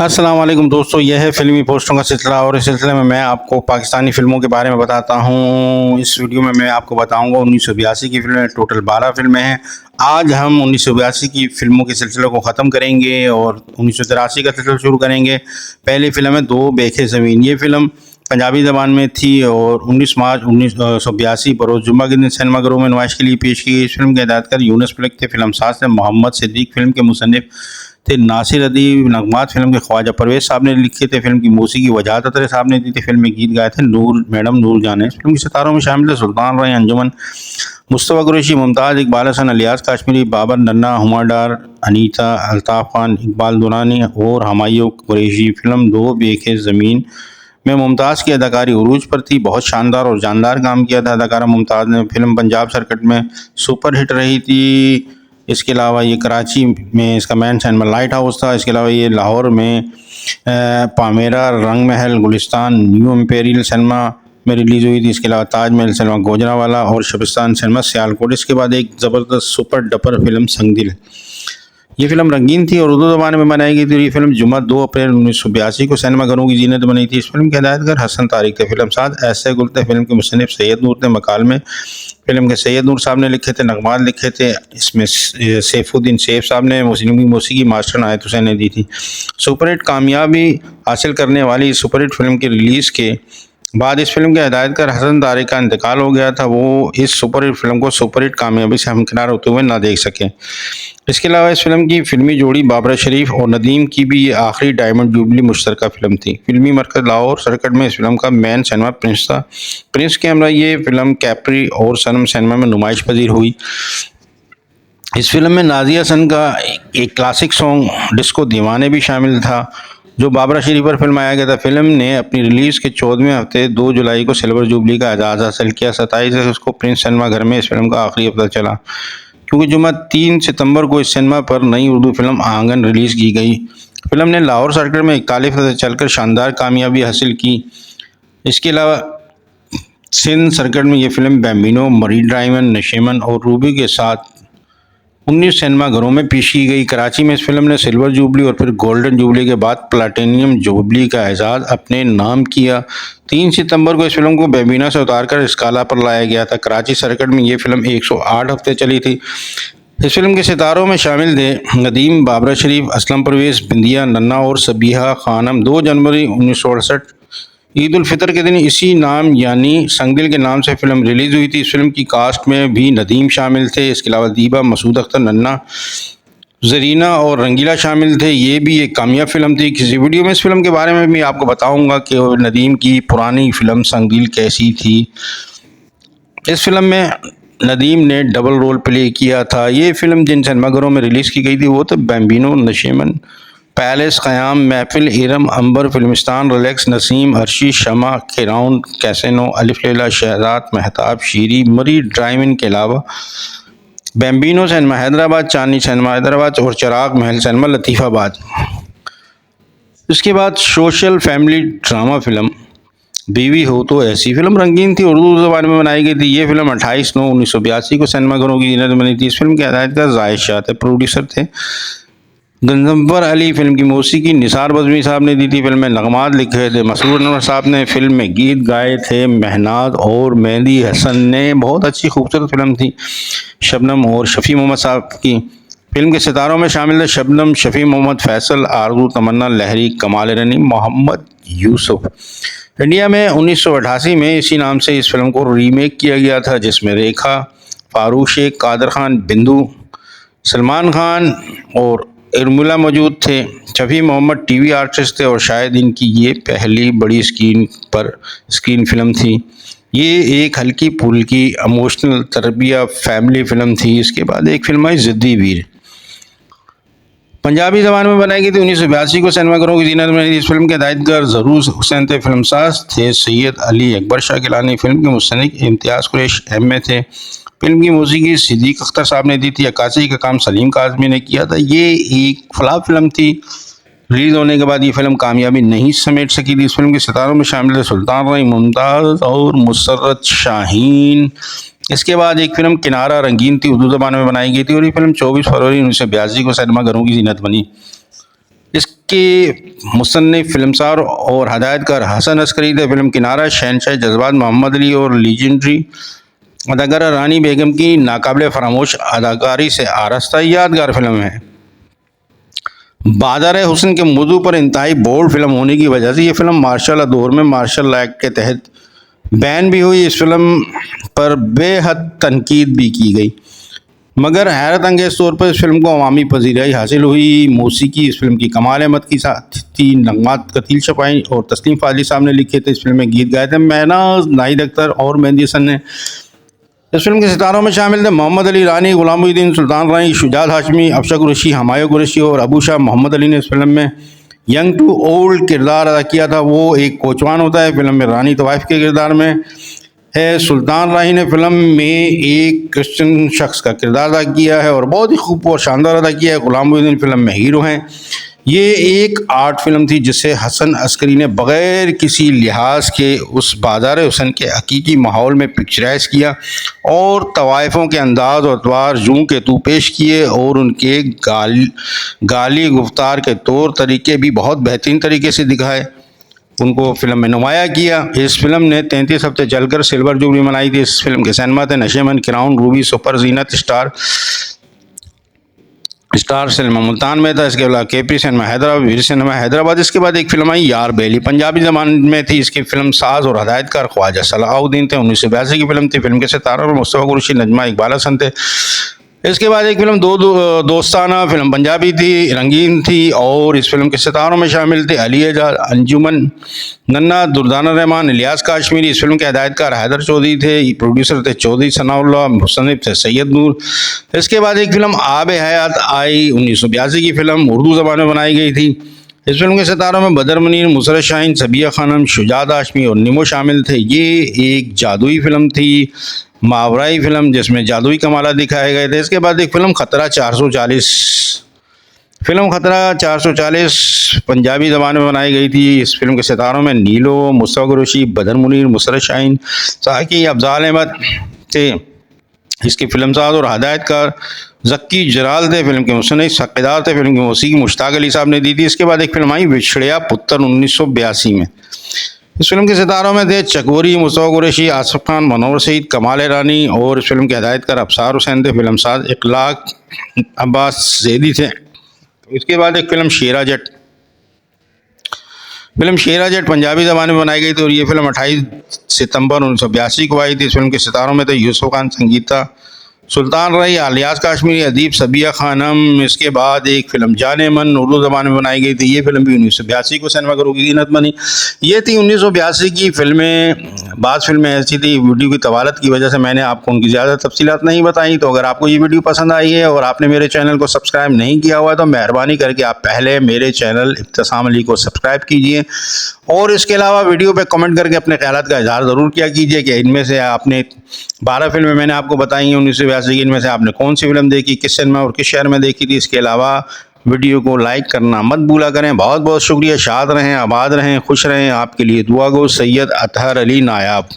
अस्सलाम वालेकुम दोस्तों, यह है फ़िल्मी पोस्टों का सिलसिला और इस सिलसिले में मैं आपको पाकिस्तानी फ़िल्मों के बारे में बताता हूँ। इस वीडियो में मैं आपको बताऊँगा 1982 की फ़िल्में, टोटल 12 फ़िल्में हैं। आज हम 1982 की फ़िल्मों के सिलसिले को ख़त्म करेंगे और 1983 का सिलसिला शुरू करेंगे। पहली फ़िल्म है दो बेखे ज़मीन। ये फ़िल्म पंजाबी ज़बान में थी और 19 मार्च 1982 बरोज़ जुम्मा के दिन सिनेमाघरों में नुमाइश के लिए पेश की गई। इस फिल्म के हिदायतकार यूनुस मलिक थे, फिल्मसाज थे मोहम्मद सिद्दीक, फिल्म के मुसन्निफ थे नासिर अदीब, नगमात फिल्म के ख्वाजा परवेज साहब ने लिखे थे, फिल्म की मौसीकी वजाहत अतरे साहब ने दी थी, फिल्म में गीत गाए थे नूर जान ने। फिल्म के सितारों में शामिल थे सुल्तान रही अंजुमन, मुस्तफ़ा कुरैशी, मुमताज़, इकबाल हसन, अलियास काश्मीरी, बाबर नन्ना, हुमाडार, अनीता, अल्ताफ़ खान, इकबाल दुरानी और हमायूं कुरैशी। फिल्म दो बेखे ज़मीन में मुमताज़ की अदाकारी उरूज पर थी। बहुत शानदार और जानदार काम किया था अदाकारा मुमताज़ ने। फिल्म पंजाब सर्किट में सुपर हिट रही थी। इसके अलावा ये कराची में इसका मेन सिनेमा लाइट हाउस था। इसके अलावा ये लाहौर में पामेरा, रंग महल, गुलिस्तान, न्यू इम्पेरियल सिनेमा में रिलीज़ हुई थी। इसके अलावा ताजमहल सिनेमा गोजरावाला और शबिस्तान सिनेमा सियालकोट। इसके बाद एक ज़बरदस्त सुपर डपर फिल्म संगदिल। ये फिल्म रंगीन थी और उर्दू ज़बान में बनाई गई थी। ये फिल्म जुम्मा 2 अप्रैल 1982 को सिनेमाघरों की जीनत बनी थी। इस फिल्म के हिदायतकार हसन तारिक थे, फिल्मसाज ऐसे गुल थे, फिल्म के मुसन्निफ सैयद नूर थे। मकालमे फिल्म के सैयद नूर साहब ने लिखे थे, नगमात लिखे थे। इसमें सैफुद्दीन सैफ साहब ने मौसीकी मास्टर नायत हुसैन ने दी थी। सुपरहिट कामयाबी हासिल करने वाली सुपरहिट फिल्म के रिलीज़ के बाद इस फिल्म के हिदायतकार हसन तारिक का इंतकाल हो गया था। वो इस सुपरहिट फिल्म को सुपरहिट कामयाबी से हमकिनार होते हुए ना देख सके। इसके अलावा इस फिल्म की फिल्मी जोड़ी बाबरा शरीफ और नदीम की भी ये आखिरी डायमंड जुबली मुश्तरका फिल्म थी। फिल्मी मरकज़ लाहौर सर्किट में इस फिल्म का मेन सिनेमा प्रिंस था। प्रिंस के हमरा ये फिल्म कैप्री और सनम सिनेमा में नुमाइश पजीर हुई। इस फिल्म में नाजिया हसन का एक क्लासिक सॉन्ग डिस्को दीवाने भी शामिल था, जो बाबरा शरीफ पर फिल्माया गया था। फिल्म ने अपनी रिलीज़ के 14वें हफ्ते 2 जुलाई को सिल्वर जुबली का एजाज़ हासिल किया। 27 अगस्त को प्रिंस सिनेमा घर में इस फिल्म का आखिरी हफ्ता चला, क्योंकि जुम्मा 3 सितंबर को इस सिनेमा पर नई उर्दू फिल्म आंगन रिलीज़ की गई। फिल्म ने लाहौर सर्किट में 41 हफ्ते चलकर शानदार कामयाबी हासिल की। इसके अलावा सिंध सर्किट में ये फिल्म बैम्बिनो, मरी ड्राइवन, नशेमन और रूबी के साथ 19 सिनेमाघरों में पेश की गई। कराची में इस फिल्म ने सिल्वर जुबली और फिर गोल्डन जुबली के बाद प्लाटिनियम जुबली का एजाज़ अपने नाम किया। 3 सितंबर को इस फिल्म को बेबीना से उतारकर स्काला पर लाया गया था। कराची सर्किट में ये फिल्म 108 हफ्ते चली थी। इस फिल्म के सितारों में शामिल थे नदीम, बाबरा शरीफ, असलम परवेज, बिंदिया, नन्ना और सबीहा खानम। 2 जनवरी 1968 ईद उल फितर के दिन इसी नाम यानी संगदिल के नाम से फिल्म रिलीज़ हुई थी। इस फिल्म की कास्ट में भी नदीम शामिल थे। इसके अलावा दीबा, मसूद अख्तर, नन्ना, जरीना और रंगीला शामिल थे। ये भी एक कामयाब फिल्म थी। किसी वीडियो में इस फिल्म के बारे में भी आपको बताऊंगा कि नदीम की पुरानी फिल्म संगदिल कैसी थी। इस फिल्म में नदीम ने डबल रोल प्ले किया था। ये फिल्म जिन सिनेमाघरों में रिलीज़ की गई थी वो तो बैम्बिनो, नशेमन, पैलेस, क़याम, महफिल, इरम, अंबर, फिल्मिस्तान, रिलैक्स, नसीम, अर्शी, शमा, खिराउन, कैसेनो, अलिफ लैला, शहजाद, महताब, शीरी, मरी ड्राइविन के अलावा बैम्बिनो सिनेमा हैदराबाद, चांदनी सिनेमा हैदराबाद और चिराग महल सिनेमा लतीफ़ाबाद। इसके बाद सोशल फैमिली ड्रामा फिल्म बीवी हो तो ऐसी। फिल्म रंगीन थी, उर्दू ज़बान में बनाई गई थी। ये फिल्म 28/9/1982 को सिनेमाघरों की जीनत बनी थी। इस फिल्म के हिदायतकार जाहिद शाह थे, प्रोड्यूसर थे गंजम्बर अली। फिल्म की मौसीकी निसार बज़मी साहब ने दी थी। फिल्म में नगमात लिखे थे मसरूर अनवर साहब ने। फिल्म में गीत गाए थे मेहनाज और मेहंदी हसन ने। बहुत अच्छी खूबसूरत फिल्म थी। शबनम और शफ़ी मोहम्मद साहब की। फिल्म के सितारों में शामिल थे शबनम, शफ़ी मोहम्मद, फैसल, आरजू, तमन्ना, लहरी, कमाल रनी, मोहम्मद यूसुफ। इंडिया में 1988 में इसी नाम से इस फिल्म को रीमेक किया गया था, जिसमें रेखा, फारूक शेख, कादर खान, बिंदु, सलमान खान और इरमुला मौजूद थे। शफ़ी मोहम्मद टीवी आर्टिस्ट थे और शायद इनकी ये पहली बड़ी स्क्रीन फिल्म थी। ये एक हल्की फुल्की इमोशनल तरबिया फैमिली फिल्म थी। इसके बाद एक फिल्म आई ज़िद्दी वीर, पंजाबी ज़बान में बनाई गई थी। 1982 को सिनेमाघरों की जीनत में इस फिल्म के हिदायतकार ज़रूर हुसैन थे, फिल्मसाज थे सैयद अली अकबर शाह गिलानी। फिल्म के मुसन्निफ इम्तियाज़ कुरैश एम ए थे। फिल्म की मौसीकी सिद्दीक अख्तर साहब ने दी थी। अक्कासी का काम सलीम काज़मी ने किया था। ये एक फ्लॉप फिल्म थी। रिलीज़ होने के बाद ये फिल्म कामयाबी नहीं समेट सकी थी। इस फिल्म के सितारों में शामिल थे सुल्तान रही, मुमताज़ और मुसर्रत शाहीन। इसके बाद एक फिल्म किनारा रंगीन थी, उर्दू ज़बान में बनाई गई थी और ये फिल्म 24 फरवरी 1982 को सिनेमाघरों की जीनत बनी। इसके मुसन्निफ फिल्मसार और हदायतकार हसन अस्करी थे। फिल्म किनारा शहनशाह जज्बात मोहम्मद अली और लीजेंडरी अदाकारा रानी बेगम की नाकाबिले फरामोश अदाकारी से आरास्ता यादगार फिल्म है। बाजार हुस्न के मौजू पर इंतहाई बोल्ड फिल्म होने की वजह से ये फिल्म मार्शल दौर में मार्शल एक्ट के तहत बैन भी हुई। इस फिल्म पर बेहद तनकीद भी की गई, मगर हैरत अंगेज़ तौर पर इस फिल्म को अवामी पजीराई हासिल हुई। मौसीकी इस फिल्म की कमाल अहमद की साथ थी, नगमात कतील शपाई और तस्लीम फाजली साहब ने लिखे थे। इस फिल्म में गीत गाए थे महनाज, नाहिद अख्तर और मेहंदी हसन ने। इस फिल्म के सितारों में शामिल थे मोहम्मद अली, रानी गुलाम मुहीउद्दीन, सुल्तान राही, शुजात हाशमी, अफशा कुरैशी, हमायूं कुरैशी और अबू शाह। मोहम्मद अली ने इस फिल्म में यंग टू ओल्ड किरदार अदा किया था। वो एक कोचवान होता है। फिल्म में रानी तवाइफ के किरदार में है। सुल्तान राही ने फिल्म में एक क्रिश्चियन शख्स का किरदार अदा किया है और बहुत ही खूब और शानदार अदा किया है। गुलाम मुहीउद्दीन फिल्म में हीरो हैं। ये एक आर्ट फिल्म थी जिसे हसन अस्करी ने बग़ैर किसी लिहाज के उस बाजार हुस्न के हकीकी माहौल में पिक्चराइज किया और तवाइफ़ों के अंदाज और अतवार जूं के तू पेश किए और उनके गाली गुफ्तार के तौर तरीके भी बहुत बेहतरीन तरीके से दिखाए, उनको फिल्म में नुमाया किया। इस फिल्म ने 33 हफ्ते चलकर सिल्वर जुबली मनाई थी। इस फिल्म के सिनेमा थे नशेमन, क्राउन, रूबी, सुपर, जीनत, स्टार सिनेमा मुल्तान में था। इसके अलावा केपी सिनेमा हैदराबाद, वीर सिनेमा हैदराबाद। इसके बाद एक फिल्म आई यार बेली, पंजाबी जबान में थी। इसकी फिल्म साज और हदायतकार ख्वाजा सलाहुद्दीन थे। 1982 की फिल्म थी। फिल्म के सितारों में मुस्तफा कुरैशी, नजमा इकबाल हसन थे। इसके बाद एक फिल्म दोस्ताना, फिल्म पंजाबी थी, रंगीन थी और इस फिल्म के सितारों में शामिल थे अली एजाज, अंजुमन नन्ना, दुर्दाना रहमान, इलियास काश्मीरी। इस फिल्म के हदायतकार हैदर चौधरी थे, प्रोड्यूसर थे चौधरी सनाउल्लाह, मुसन्निफ थे सैयद नूर। इसके बाद एक फिल्म आब हयात आई, 1982 की फिल्म, उर्दू ज़बान में बनाई गई थी। इस फिल्म के सितारों में बदर मुनीर, मुसरत शाहीन, सबिया खानम, शुजात हाशमी और निमो शामिल थे। ये एक जादुई फिल्म थी, मावराई फिल्म, जिसमें जादुई कमाल दिखाए गए थे। इसके बाद एक फिल्म खतरा 440, फिल्म खतरा 440 पंजाबी ज़बान में बनाई गई थी। इस फिल्म के सितारों में नीलो, मुस्तफा कुरैशी, बदर मुनीर, मुसरत शाहीन, साकी, अफजाल अहमद थे। इसकी फिल्मसाज और हदायतकार जक्की जलाल थे। फिल्म के मुसन्निफ सक़्क़ेदार थे। फिल्म की मौसीकी मुश्ताक अली साहब ने दी थी। इसके बाद एक फिल्म आई विछड़िया पुत्र, 1982 में। इस फिल्म के सितारों में थे चकोरी, मुस्तफा कुरैशी, आसिफ खान, मनोहर सईद, कमाल रानी और इस फिल्म के हदायतकार अफसार हुसैन थे। फिल्मसाज इखलाक अब्बास ज़ैदी थे। इसके बाद एक फिल्म शेरा जट, पंजाबी ज़बान में बनाई गई थी और ये फिल्म 28 सितंबर 1982 को आई थी। इस फिल्म के सितारों में थे यूसुफ खान, संगीता, सुल्तान राही, इलियास काश्मीरी, अदीब, सबिया खानम। इसके बाद एक फिल्म जाने मन, उर्दू ज़बान में बनाई गई थी। ये फिल्म भी 1982 को सिनेमाघरों की ज़ीनत बनी। ये थी 1982 की फिल्में। बाद फिल्में ऐसी थी, वीडियो की तवालत की वजह से मैंने आपको उनकी ज़्यादा तफसीलात नहीं बताई। तो अगर आपको ये वीडियो पसंद आई है और आपने मेरे चैनल को सब्सक्राइब नहीं किया हुआ तो मेहरबानी करके आप पहले मेरे चैनल इब्तिसाम अली को सब्सक्राइब कीजिए और इसके अलावा वीडियो पे कमेंट करके अपने ख्यालात का इजहार ज़रूर किया कीजिए कि इनमें से आपने 12 फिल्में मैंने आपको बताई हैं 1982 की, इनमें से आपने कौन सी फिल्म देखी, किस सिनेमा और किस शहर में देखी थी। इसके अलावा वीडियो को लाइक करना मत भूला करें। बहुत बहुत शुक्रिया। शाद रहें, आबाद रहें, खुश रहें। आपके लिए दुआ गो, सैयद अतहर अली नायाब।